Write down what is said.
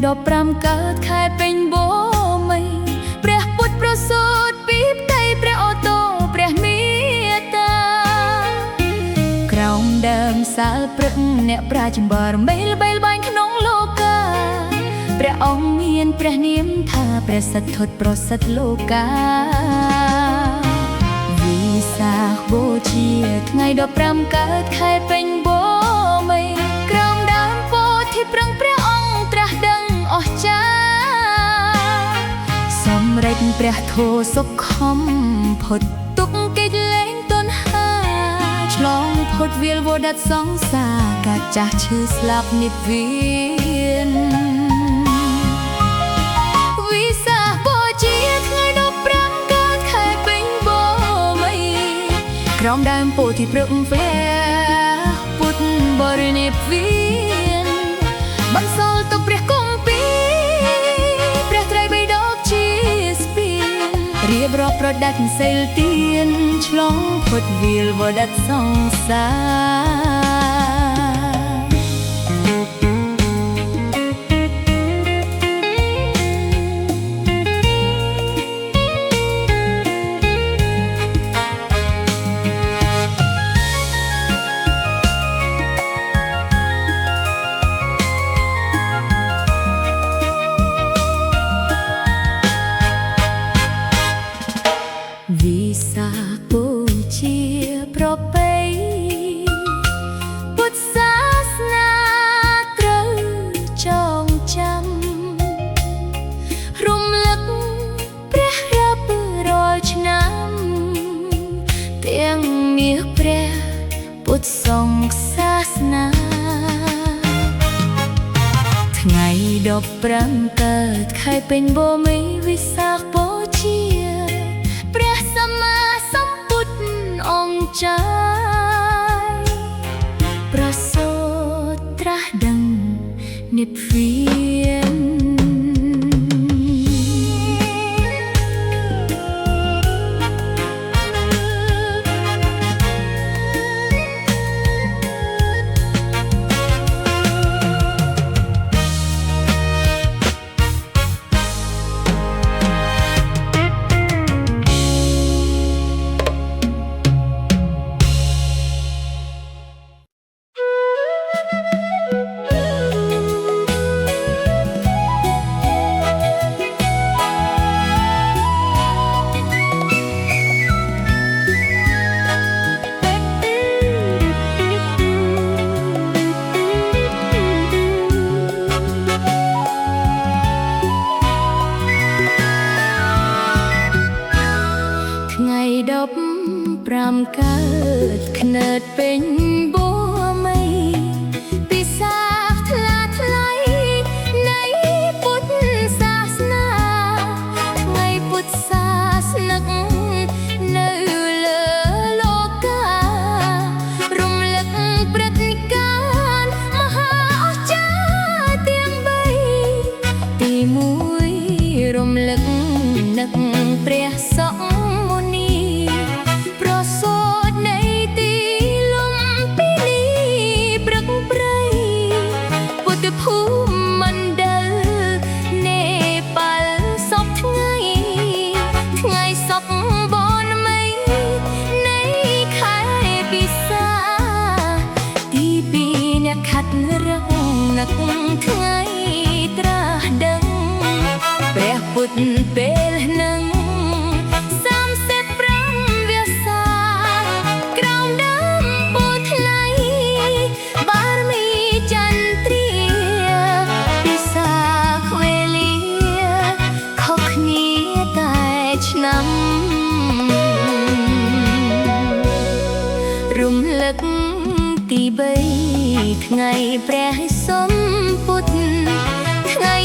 15កើតខែពេញបូមីព្រះពុទ្ធប្រសូតពីផ្ទៃព្រះអូតូព្រះមេត្តាក្រោមដើមសាលព្រឹកអ្នកប្រាជ្ញបារមីល្បីល្បាញក្នុងលោកាព្រះអង្គមានព្រះនាមថាព្រះសត្វធុតប្រសិទ្ធលោកាវិសាខបូជាថ្ងៃ15កើតខែពេញបូមីក្រោមដើមពោធិប្រឹងព្រះអង្គត្រាស់ដឹងអស្ចារ្យសម្រេចព្រះធម៌សុខំផុតទុក្ខកិច្ចលែងទន់ហាឆ្លងផុតវាលវដិតសង្សារកាត់ចាស់ឈឺស្លាប់និព្វានវិសាខបូជាថ្ងៃ15កើតខែពេញបូមីក្រោមដើមពោធិព្រឹកព្រះពុទ្ធបរិនិព្វានបន្សល់ទុកព្រះគម្ពីរព្រះត្រៃបិដកជាស្ពានរៀបរាប់ប្រដាច់សិលទានឆ្លងផុតវាលវដិតសង្សារវិសាខបូជាប្រពៃពុទ្ធសាសនាត្រូវចងចាំរំលឹកព្រះរាប់រាល់ឆ្នាំទាំងមាសព្រះពុទ្ធសង្ឃសាសនាថ្ងៃ15កើតខែពេញបូមីវិសាខបូជាព្រះសម្មាសម្ពុទ្ធអង្គចាយប្រសូតត្រាស់ដឹងនិព្វាន15កើតខ្នើតពេញបូមីពិសាខថ្លាថ្លៃនៃពុទ្ធសាសនាថ្ងៃពុទ្ធសាសនិកនៅលើលោការំលឹកព្រឹត្តិការណ៍មហាអស្ចារ្យទាំង3ទី1រំលឹកនឹកព្រះសង្ឃថ្ងៃត្រាស់ដឹងព្រះពុទ្ធពេលនឹង35វាសាក្រោមដើមពោធិថ្លៃបារមីចន្ទ្រាពិសាខវេលាខុសគ្នាតែឆ្នាំរំលឹកទី3ថ្ងៃព្រះសម្ពុទ្ធថ្ងៃ